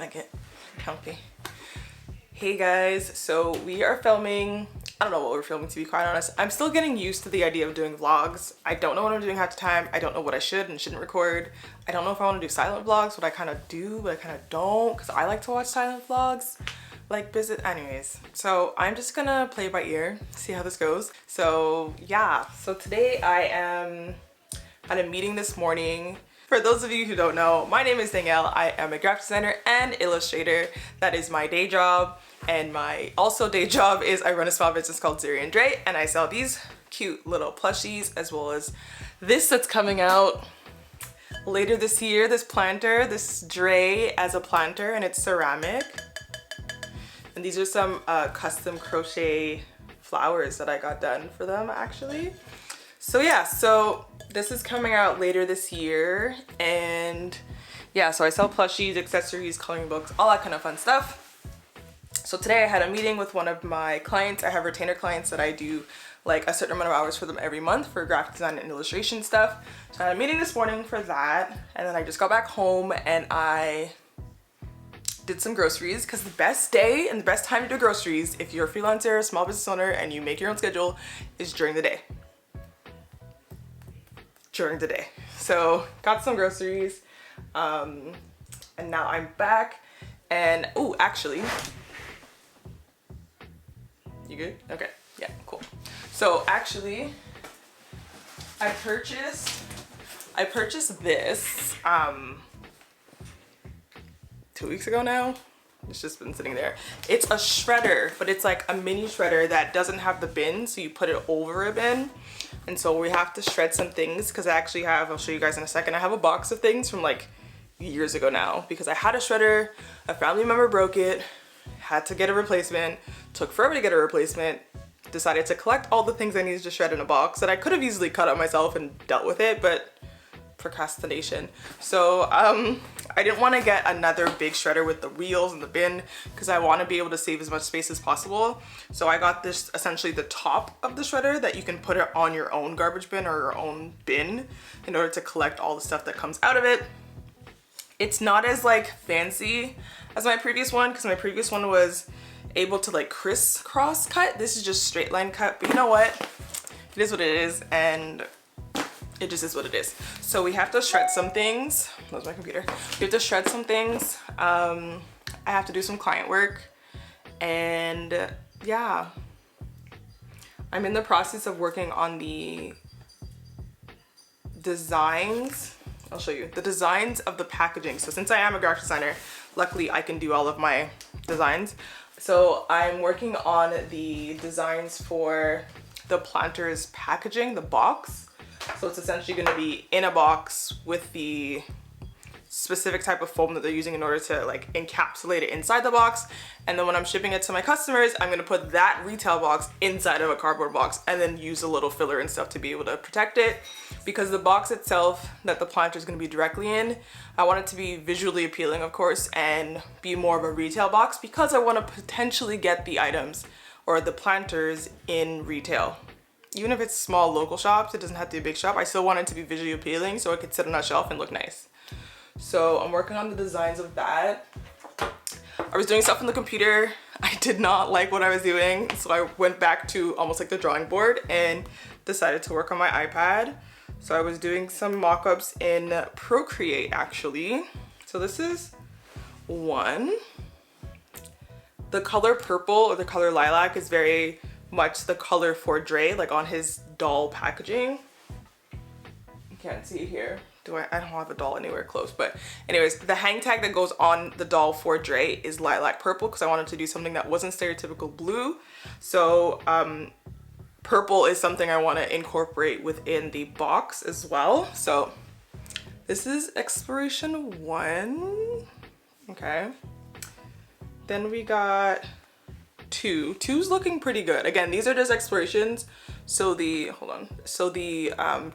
Gotta get comfy. Hey guys, so we are filming. I don't know what we're filming, to be quite honest. I'm still getting used to the idea of doing vlogs. I don't know what I'm doing half the time. I don't know what I should and shouldn't record. I don't know if I want to do silent vlogs, what I kind of do, but I kind of don't, because I like to watch silent vlogs. Like visit, anyways. So I'm just gonna play by ear, see how this goes. So yeah, so today I am at a meeting this morning. For those of you who don't know, my name is Danielle. I am a graphic designer and illustrator. That is my day job. And my also day job is I run a small business called Zuri Dre, and I sell these cute little plushies, as well as this that's coming out later this year, this planter, this Dre as a planter, and it's ceramic. And these are some custom crochet flowers that I got done for them actually. So yeah, so this is coming out later this year, and yeah, so I sell plushies, accessories, coloring books, all that kind of fun stuff. So today I had a meeting with one of my clients. I have retainer clients that I do like a certain amount of hours for them every month for graphic design and illustration stuff. So I had a meeting this morning for that, and then I just got back home and I did some groceries, because the best day and the best time to do groceries if you're a freelancer, a small business owner, and you make your own schedule is during the day. So got some groceries, and now I'm back. And oh, actually, you good? Okay, yeah, cool. So actually, I purchased this 2 weeks ago now. It's just been sitting there. It's a shredder, but it's like a mini shredder that doesn't have the bin, so you put it over a bin. And so we have to shred some things, because I actually have, I'll show you guys in a second, I have a box of things from like years ago now, because I had a shredder, a family member broke it, had to get a replacement, took forever to get a replacement, decided to collect all the things I needed to shred in a box that I could have easily cut up myself and dealt with it, but procrastination. So I didn't want to get another big shredder with the wheels and the bin, because I want to be able to save as much space as possible. So I got this, essentially the top of the shredder that you can put it on your own garbage bin or your own bin in order to collect all the stuff that comes out of it. It's not as like fancy as my previous one, because my previous one was able to like crisscross cut. This is just straight line cut, but you know what? It is what it is, and it just is what it is. So we have to shred some things. That was my computer. We have to shred some things. I have to do some client work, and yeah, I'm in the process of working on the designs. I'll show you the designs of the packaging. So since I am a graphic designer, luckily I can do all of my designs. So I'm working on the designs for the planter's packaging, the box. So it's essentially going to be in a box with the specific type of foam that they're using in order to like encapsulate it inside the box. And then when I'm shipping it to my customers, I'm going to put that retail box inside of a cardboard box and then use a little filler and stuff to be able to protect it. Because the box itself that the planter is going to be directly in, I want it to be visually appealing, of course, and be more of a retail box, because I want to potentially get the items or the planters in retail. Even if it's small local shops, it doesn't have to be a big shop. I still want it to be visually appealing so it could sit on a shelf and look nice. So I'm working on the designs of that. I was doing stuff on the computer. I did not like what I was doing, so I went back to almost like the drawing board and decided to work on my iPad. So I was doing some mock-ups in Procreate actually. So this is one. The color purple or the color lilac is very much the color for Dre, like on his doll packaging. You can't see it here. I don't have a doll anywhere close, but anyways, the hang tag that goes on the doll for Dre is lilac purple, because I wanted to do something that wasn't stereotypical blue. So purple is something I want to incorporate within the box as well. So this is exploration 1. Okay. Then we got 2. 2's looking pretty good. Again, these are just explorations. So the,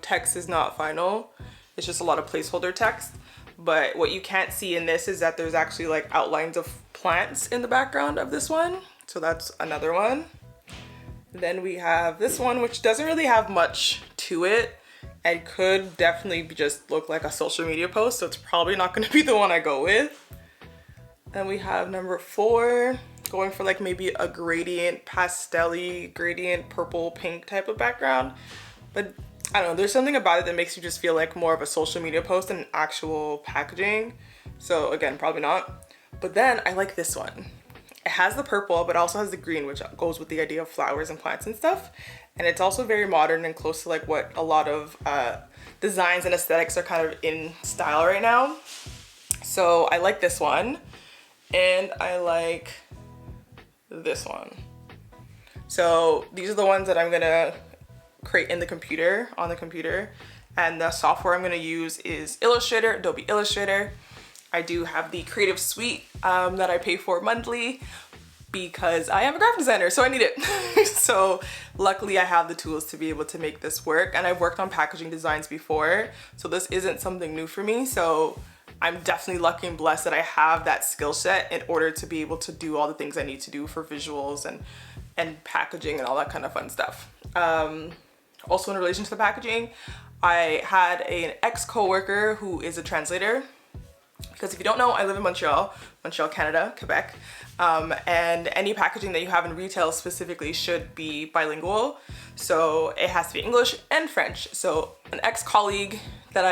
text is not final. It's just a lot of placeholder text. But what you can't see in this is that there's actually like outlines of plants in the background of this one. So that's another one. Then we have this one, which doesn't really have much to it and could definitely just look like a social media post. So it's probably not going to be the one I go with. Then we have number 4, going for like maybe a gradient, pastel-y, gradient, purple, pink type of background. But I don't know, there's something about it that makes you just feel like more of a social media post than actual packaging. So again, probably not. But then I like this one. It has the purple, but also has the green, which goes with the idea of flowers and plants and stuff. And it's also very modern and close to like what a lot of designs and aesthetics are kind of in style right now. So I like this one, and I like this one. So these are the ones that I'm gonna create in the computer, on the computer. And the software I'm gonna use is Illustrator, Adobe Illustrator. I do have the Creative Suite that I pay for monthly because I am a graphic designer, so I need it. So luckily I have the tools to be able to make this work, and I've worked on packaging designs before, so this isn't something new for me. So I'm definitely lucky and blessed that I have that skill set in order to be able to do all the things I need to do for visuals and packaging and all that kind of fun stuff. Also in relation to the packaging, I had an ex-coworker who is a translator. Because if you don't know, I live in Montreal, Canada, Quebec, and any packaging that you have in retail specifically should be bilingual. So it has to be English and French. So an ex-colleague that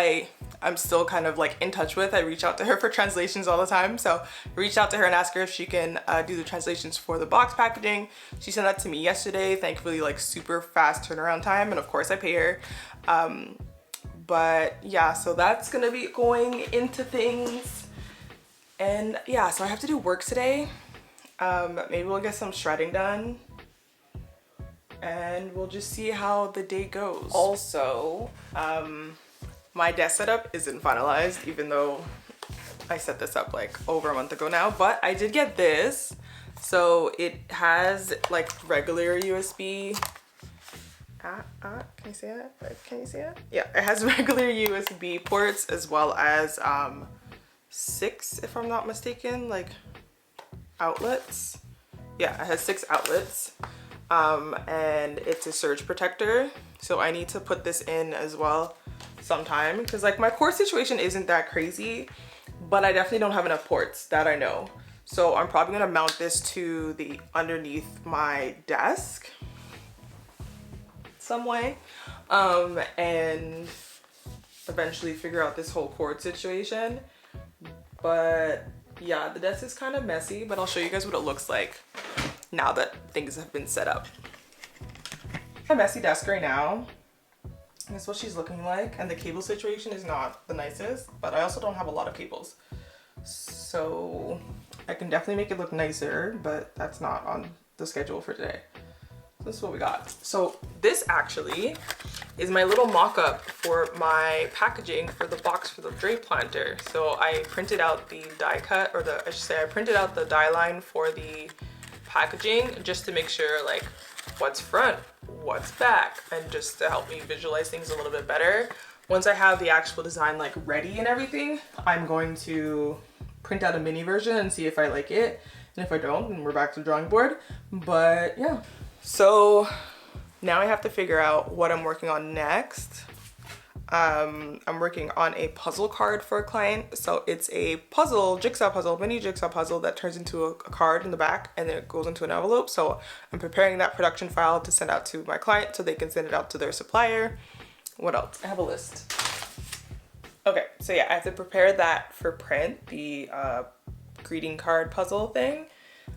I'm still kind of like in touch with, I reach out to her for translations all the time. So I reached out to her and asked her if she can do the translations for the box packaging. She sent that to me yesterday, thankfully, like super fast turnaround time, and of course I pay her. But yeah, so that's gonna be going into things. And yeah, so I have to do work today. Maybe we'll get some shredding done, and we'll just see how the day goes. Also, my desk setup isn't finalized, even though I set this up like over a month ago now, but I did get this. So it has like regular USB. Can you see that? Can you see it? Yeah, it has regular USB ports as well as 6, if I'm not mistaken, like outlets. Yeah, it has 6 outlets, and it's a surge protector. So I need to put this in as well sometime, because like my cord situation isn't that crazy, but I definitely don't have enough ports that I know. So I'm probably gonna mount this to the underneath my desk some way, and eventually figure out this whole cord situation. But yeah, the desk is kind of messy, but I'll show you guys what it looks like now that things have been set up. A messy desk right now. That's what she's looking like, and the cable situation is not the nicest, but I also don't have a lot of cables, so I can definitely make it look nicer, but that's not on the schedule for today. This is what we got. So this actually is my little mock-up for my packaging for the box for the Dre planter. So I printed out the die cut, or I printed out the die line for the packaging just to make sure like what's front, what's back, and just to help me visualize things a little bit better. Once I have the actual design like ready and everything, I'm going to print out a mini version and see if I like it. And if I don't, then we're back to the drawing board. But yeah. So now I have to figure out what I'm working on next. I'm working on a puzzle card for a client. So it's a puzzle, jigsaw puzzle, mini jigsaw puzzle that turns into a card in the back, and then it goes into an envelope. So I'm preparing that production file to send out to my client so they can send it out to their supplier. What else? I have a list. Okay, so yeah, I have to prepare that for print, the greeting card puzzle thing.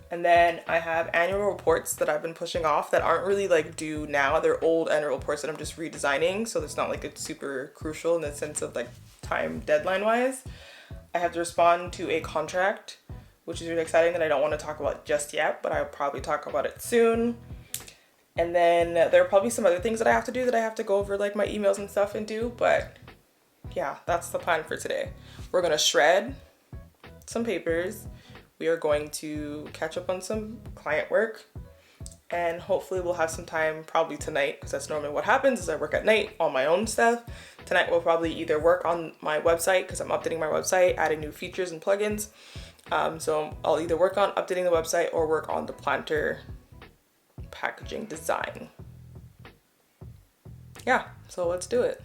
And then I have annual reports that I've been pushing off that aren't really like due now. They're old annual reports that I'm just redesigning. So it's not like it's super crucial in the sense of like time deadline wise. I have to respond to a contract, which is really exciting, that I don't want to talk about just yet, but I'll probably talk about it soon. And then there are probably some other things that I have to do that I have to go over like my emails and stuff and do. But yeah, that's the plan for today. We're going to shred some papers. We are going to catch up on some client work, and hopefully we'll have some time probably tonight, because that's normally what happens is I work at night on my own stuff. Tonight we'll probably either work on my website, because I'm updating my website, adding new features and plugins. So I'll either work on updating the website or work on the planter packaging design. Yeah, so let's do it.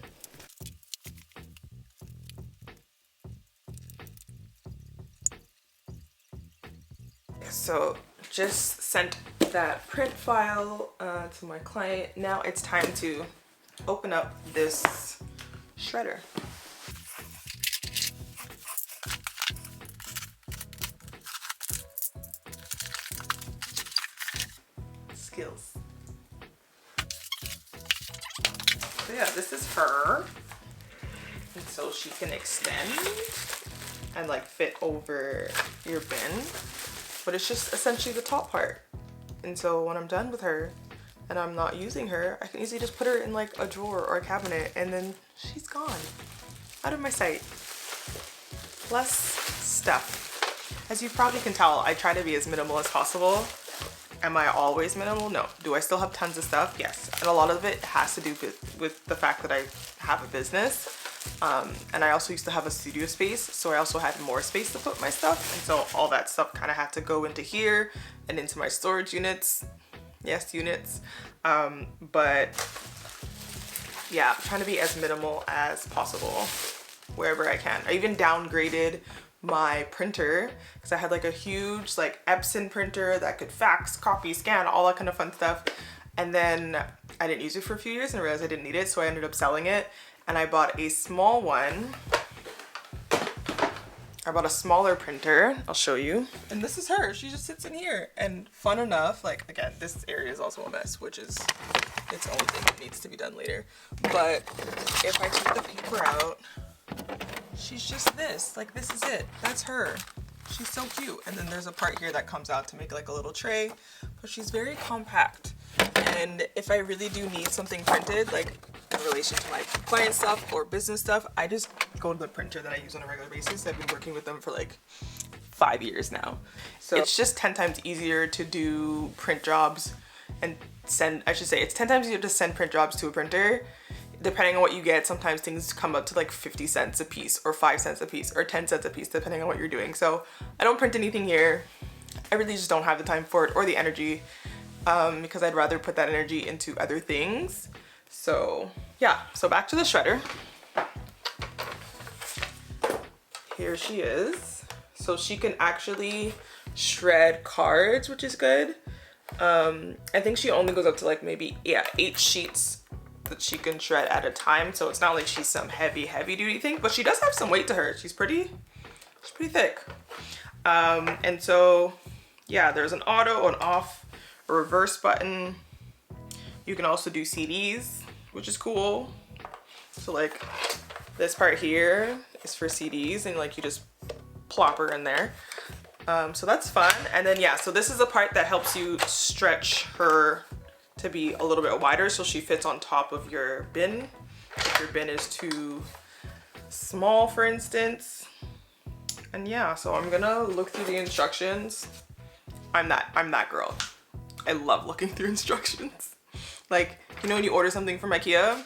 So just sent that print file to my client. Now it's time to open up this shredder. Skills. So yeah, this is her. And so she can extend and like fit over your bin. But it's just essentially the top part. And so when I'm done with her and I'm not using her, I can easily just put her in like a drawer or a cabinet and then she's gone. Out of my sight. Less stuff. As you probably can tell, I try to be as minimal as possible. Am I always minimal? No. Do I still have tons of stuff? Yes. And a lot of it has to do with the fact that I have a business. And I also used to have a studio space, so I also had more space to put my stuff. And so all that stuff kind of had to go into here and into my storage units. Yes, units. But yeah, I'm trying to be as minimal as possible wherever I can. I even downgraded my printer because I had like a huge like Epson printer that could fax, copy, scan, all that kind of fun stuff. And then I didn't use it for a few years and I realized I didn't need it, so I ended up selling it. And I bought a small one. I bought a smaller printer. I'll show you. And this is her. She just sits in here. And fun enough, like again, this area is also a mess, which is its own thing that needs to be done later. But if I take the paper out, she's just this. Like this is it. That's her. She's so cute. And then there's a part here that comes out to make like a little tray. But she's very compact. And if I really do need something printed, like in relation to my client stuff or business stuff, I just go to the printer that I use on a regular basis. I've been working with them for like 5 years now. So it's just 10 times easier to do print jobs and send, I should say, it's 10 times easier to send print jobs to a printer. Depending on what you get, sometimes things come up to like 50 cents a piece or 5 cents a piece or 10 cents a piece, depending on what you're doing. So I don't print anything here. I really just don't have the time for it or the energy. Because I'd rather put that energy into other things. So yeah, so back to the shredder. Here she is. So she can actually shred cards, which is good. I think she only goes up to like maybe 8 sheets that she can shred at a time. So it's not like she's some heavy duty thing, but she does have some weight to her. She's pretty thick. And so yeah, there's an auto, an off, a reverse button. You can also do CDs, which is cool. So like this part here is for CDs and like you just plop her in there. So that's fun. And then yeah, so this is the part that helps you stretch her to be a little bit wider so she fits on top of your bin. If your bin is too small, for instance. And yeah, so I'm gonna look through the instructions. I'm that girl. I love looking through instructions. Like, you know when you order something from IKEA?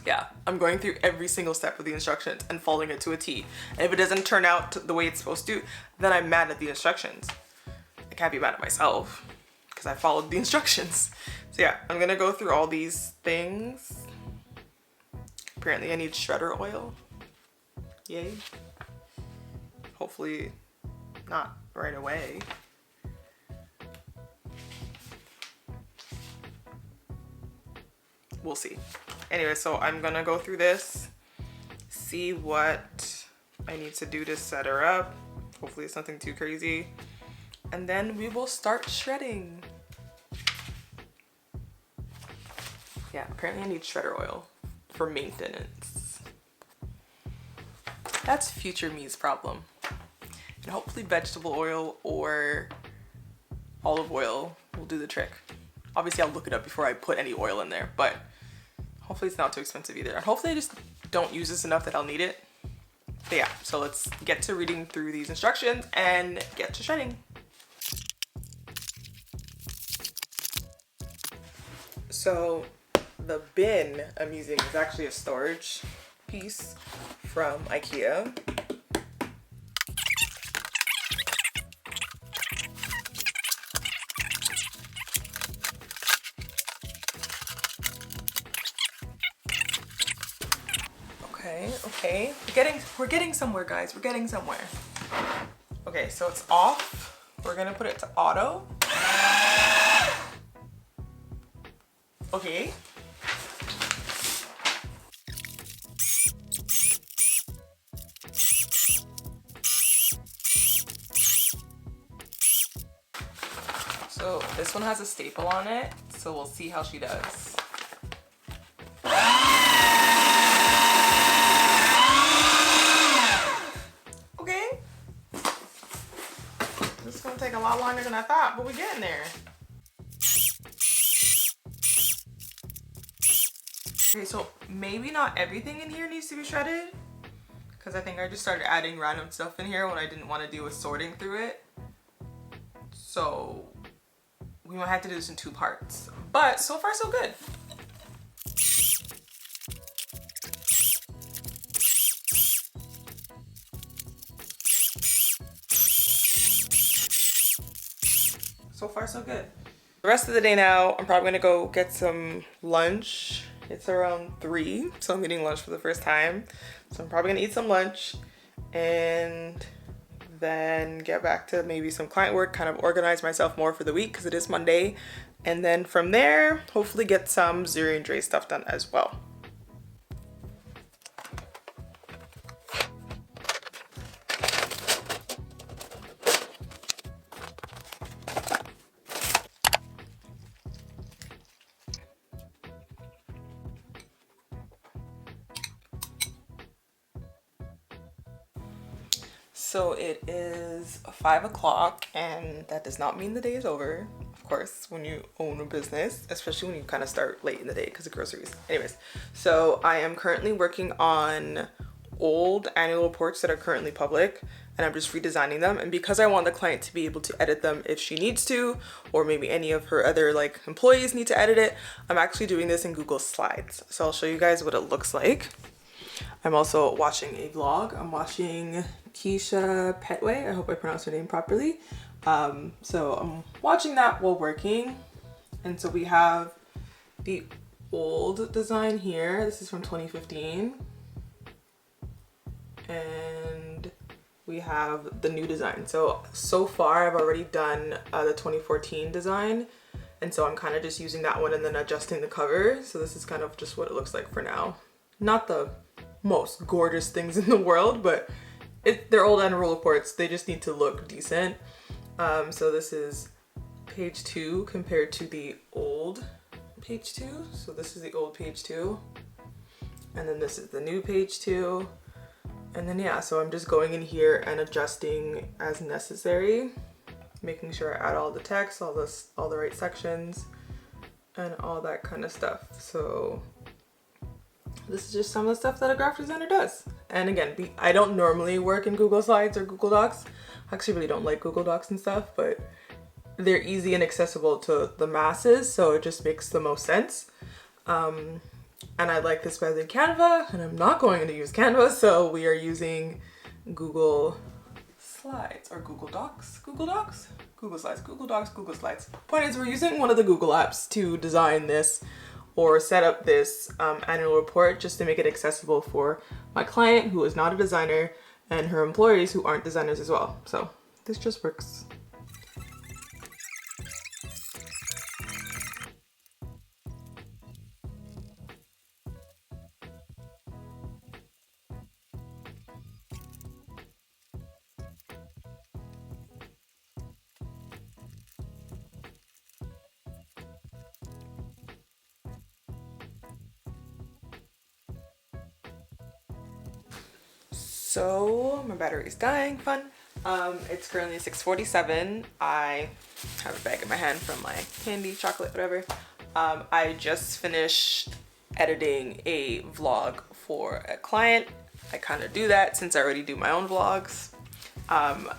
Yeah, I'm going through every single step of the instructions and following it to a T. And if it doesn't turn out the way it's supposed to, then I'm mad at the instructions. I can't be mad at myself because I followed the instructions. So yeah, I'm gonna go through all these things. Apparently I need shredder oil. Yay. Hopefully not right away. We'll see. Anyway, so I'm gonna go through this, see what I need to do to set her up. Hopefully it's nothing too crazy. And then we will start shredding. Yeah, apparently I need shredder oil for maintenance. That's future me's problem. And hopefully vegetable oil or olive oil will do the trick. Obviously I'll look it up before I put any oil in there, but hopefully it's not too expensive either. And hopefully I just don't use this enough that I'll need it. But yeah, so let's get to reading through these instructions and get to shredding. So the bin I'm using is actually a storage piece from IKEA. Okay. We're getting somewhere, guys. We're getting somewhere. Okay, so it's off. we're gonna put it to auto. Okay. So this one has a staple on it, so we'll see how she does. Okay. This is gonna take a lot longer than I thought, but we're getting there. Okay, so maybe not everything in here needs to be shredded, because I think I just started adding random stuff in here when I didn't want to do a sorting through it. So we might have to do this in 2 parts, but so far so good. So far so good. The rest of the day now, I'm probably gonna go get some lunch. It's around 3, so I'm eating lunch for the first time. So I'm probably gonna eat some lunch and then get back to maybe some client work, kind of organize myself more for the week because it is Monday. And then from there, hopefully get some Zuri Dre stuff done as well. So it is 5 o'clock, and that does not mean the day is over, of course, when you own a business, especially when you kind of start late in the day because of groceries. Anyways, so I am currently working on old annual reports that are currently public, and I'm just redesigning them. And because I want the client to be able to edit them if she needs to, or maybe any of her other like employees need to edit it, I'm actually doing this in Google Slides. So I'll show you guys what it looks like. I'm also watching a vlog. I'm watching Keisha Petway. I hope I pronounced her name properly. So I'm watching that while working. And so we have the old design here. This is from 2015. And we have the new design. So far I've already done the 2014 design. And so I'm kind of just using that one and then adjusting the cover. So this is kind of just what it looks like for now. Not the most gorgeous things in the world, but they're old annual reports. They just need to look decent. So this is page 2 compared to the old page 2. So this is the old page 2. And then this is the new page 2. And then yeah, so I'm just going in here and adjusting as necessary, making sure I add all the text, all the right sections, and all that kind of stuff. So this is just some of the stuff that a graphic designer does. And again, I don't normally work in Google Slides or Google Docs. I actually really don't like Google Docs and stuff, but they're easy and accessible to the masses, so it just makes the most sense. And I like this better than Canva, and I'm not going to use Canva, so we are using Google Slides or Google Docs. Google Docs? Google Slides, Google Docs, Google Slides. Point is, we're using one of the Google apps to design this or set up this annual report just to make it accessible for my client who is not a designer and her employees who aren't designers as well. So this just works. So my battery's dying, fun. It's currently 6:47. I have a bag in my hand from my candy, chocolate, whatever. I just finished editing a vlog for a client. I kind of do that since I already do my own vlogs.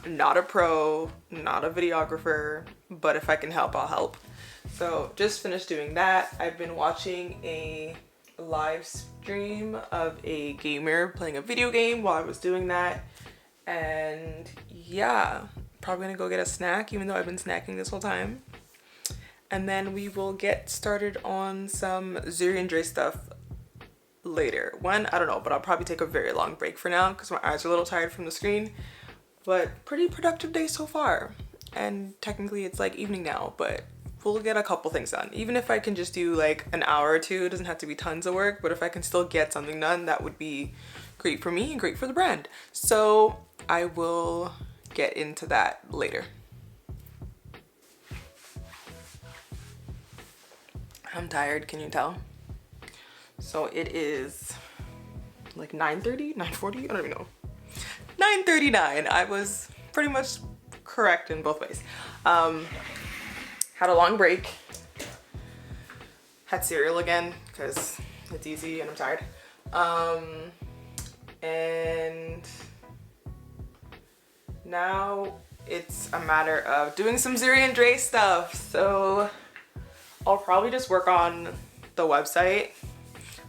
Not a pro, not a videographer, but if I can help, I'll help. So just finished doing that. I've been watching a live stream of a gamer playing a video game while I was doing that. And yeah, probably gonna go get a snack, even though I've been snacking this whole time. And then we will get started on some Zuri Dre stuff later. When? I don't know, but I'll probably take a very long break for now because my eyes are a little tired from the screen. But pretty productive day so far. and technically it's like evening now, but we'll get a couple things done. Even if I can just do like an hour or two, it doesn't have to be tons of work, but if I can still get something done, that would be great for me and great for the brand. So I will get into that later. I'm tired, can you tell? So it is like 9:30, 9:40, I don't even know. 9:39. I was pretty much correct in both ways. Had a long break. Had cereal again because it's easy and I'm tired. And now it's a matter of doing some Zuri Dre stuff. So I'll probably just work on the website.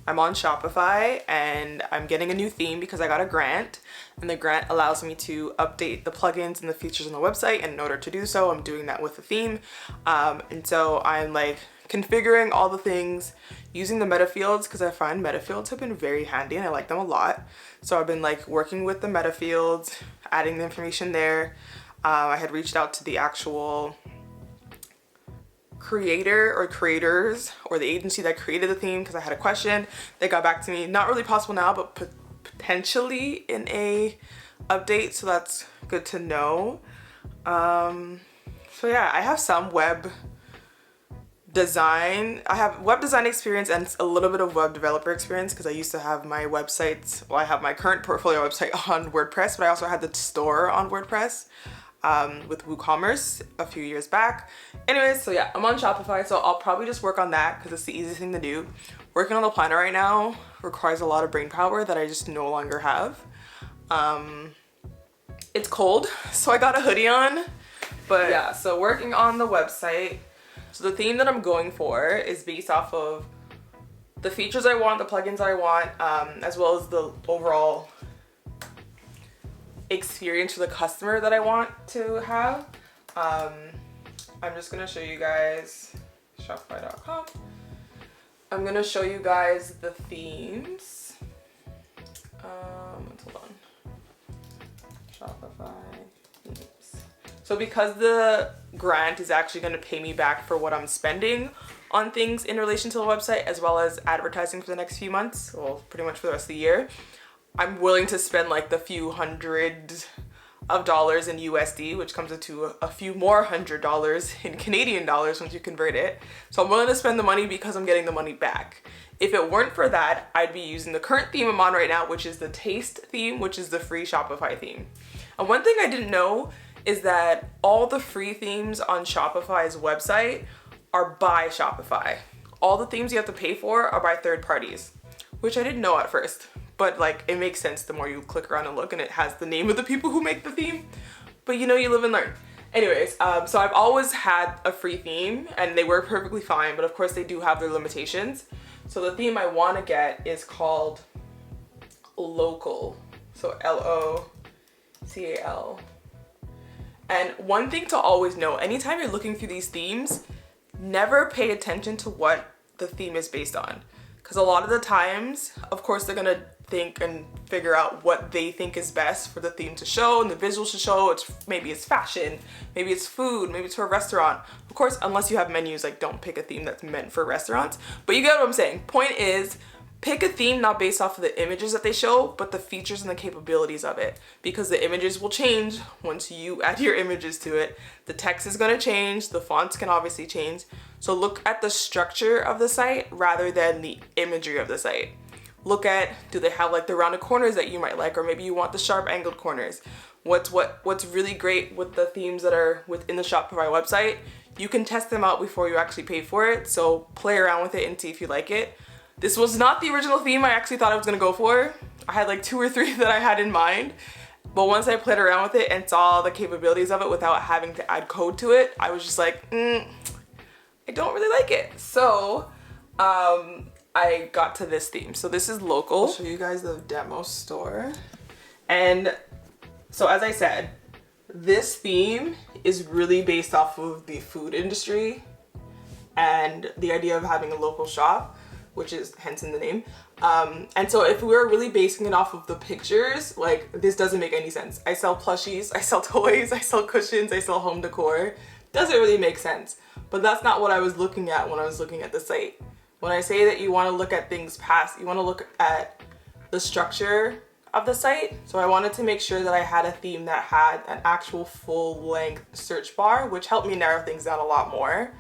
I'm on Shopify and I'm getting a new theme because I got a grant, and the grant allows me to update the plugins and the features on the website, and in order to do so, I'm doing that with the theme. And so I'm like configuring all the things using the meta fields because I find meta fields have been very handy and I like them a lot. So I've been like working with the meta fields, adding the information there. I had reached out to the actual creator or creators or the agency that created the theme because I had a question. They got back to me, not really possible now, but potentially in a update, so that's good to know. So yeah, I have some web design. I have web design experience and a little bit of web developer experience because I used to have my websites, well, I have my current portfolio website on WordPress, but I also had the store on WordPress with WooCommerce a few years back. Anyways, so yeah, I'm on Shopify, so I'll probably just work on that because it's the easiest thing to do. Working on the planner right now requires a lot of brain power that I just no longer have. It's cold, so I got a hoodie on, but yeah, so working on the website. So the theme that I'm going for is based off of the features I want, the plugins I want, as well as the overall experience for the customer that I want to have. I'm just gonna show you guys shopify.com. I'm gonna show you guys the themes. Hold on. Shopify themes. So because the grant is actually gonna pay me back for what I'm spending on things in relation to the website, as well as advertising for the next few months, well, pretty much for the rest of the year, I'm willing to spend like the few $100s in USD, which comes into a few more $100s in Canadian dollars once you convert it. So I'm willing to spend the money because I'm getting the money back. If it weren't for that, I'd be using the current theme I'm on right now, which is the Taste theme, which is the free Shopify theme. And one thing I didn't know is that all the free themes on Shopify's website are by Shopify. All the themes you have to pay for are by third parties, which I didn't know at first. But like, it makes sense the more you click around and look, and it has the name of the people who make the theme. But you know, you live and learn. Anyways, so I've always had a free theme and they work perfectly fine, but of course they do have their limitations. So the theme I want to get is called Local. So L-O-C-A-L. And one thing to always know, anytime you're looking through these themes, never pay attention to what the theme is based on. Because a lot of the times, of course, they're gonna think and figure out what they think is best for the theme to show and the visuals to show. Maybe it's fashion, maybe it's food, maybe it's for a restaurant. Of course, unless you have menus, like don't pick a theme that's meant for restaurants. But you get what I'm saying. Point is, pick a theme not based off of the images that they show, but the features and the capabilities of it. Because the images will change once you add your images to it. The text is gonna change, the fonts can obviously change. So look at the structure of the site rather than the imagery of the site. Look at, do they have like the rounded corners that you might like, or maybe you want the sharp angled corners. What's really great with the themes that are within the Shopify website, you can test them out before you actually pay for it. So play around with it and see if you like it. This was not the original theme I actually thought I was gonna go for. I had like 2 or 3 that I had in mind. But once I played around with it and saw the capabilities of it without having to add code to it, I was just like, I don't really like it. So I got to this theme. So this is Local. I'll show you guys the demo store. And so as I said, this theme is really based off of the food industry and the idea of having a local shop. which is hence in the name. And so if we were really basing it off of the pictures, like this doesn't make any sense. I sell plushies, I sell toys, I sell cushions, I sell home decor. Doesn't really make sense. But that's not what I was looking at when I was looking at the site. When I say that you want to look at things past, you want to look at the structure of the site. So I wanted to make sure that I had a theme that had an actual full length search bar, which helped me narrow things down a lot more.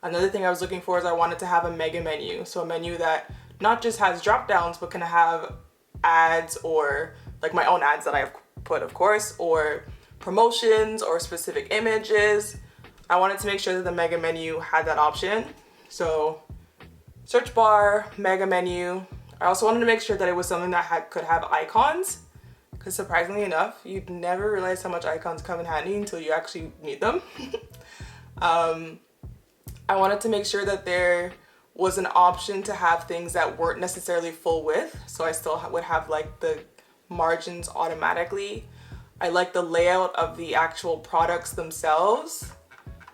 Another thing I was looking for is I wanted to have a mega menu. So a menu that not just has drop downs, but can have ads, or like my own ads that I've put, of course, or promotions or specific images. I wanted to make sure that the mega menu had that option. So search bar, mega menu. I also wanted to make sure that it was something that could have icons, because surprisingly enough, you'd never realize how much icons come in handy until you actually need them. I wanted to make sure that there was an option to have things that weren't necessarily full width, so I still would have like the margins automatically. I like the layout of the actual products themselves.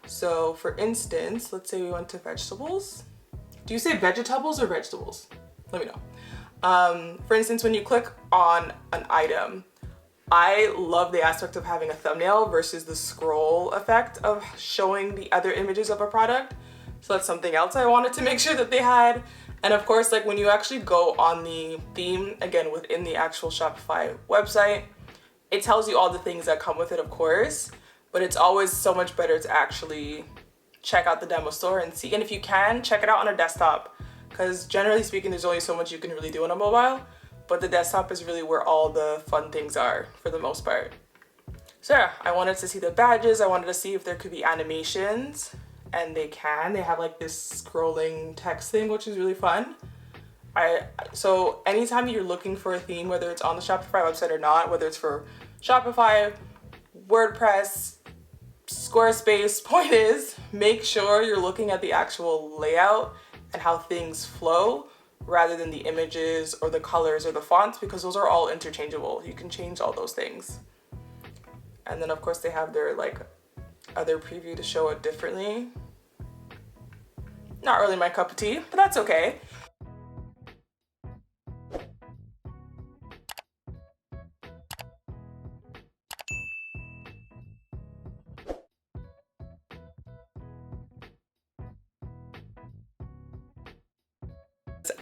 So for instance, let's say we went to vegetables. Do you say vegetables or vegetables? Let me know. For instance, when you click on an item, I love the aspect of having a thumbnail versus the scroll effect of showing the other images of a product. So that's something else I wanted to make sure that they had. And of course, like when you actually go on the theme, again, within the actual Shopify website, it tells you all the things that come with it, of course, but it's always so much better to actually check out the demo store and see. And if you can, check it out on a desktop, because generally speaking, there's only so much you can really do on a mobile, but the desktop is really where all the fun things are for the most part. So yeah, I wanted to see the badges. I wanted to see if there could be animations, and they can. They have like this scrolling text thing, which is really fun. So anytime you're looking for a theme, whether it's on the Shopify website or not, whether it's for Shopify, WordPress, Squarespace, point is, make sure you're looking at the actual layout and how things flow rather than the images or the colors or the fonts, because those are all interchangeable. You can change all those things. And then of course they have their like other preview to show it differently. Not really my cup of tea, but that's okay.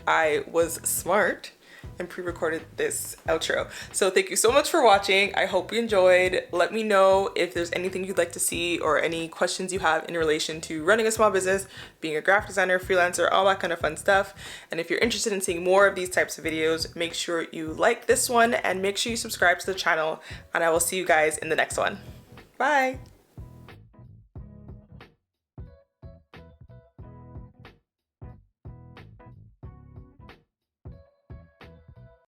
I was smart and pre-recorded this outro. So thank you so much for watching. I hope you enjoyed. Let me know if there's anything you'd like to see or any questions you have in relation to running a small business, being a graphic designer, freelancer, all that kind of fun stuff. And if you're interested in seeing more of these types of videos, make sure you like this one and make sure you subscribe to the channel, and I will see you guys in the next one. Bye.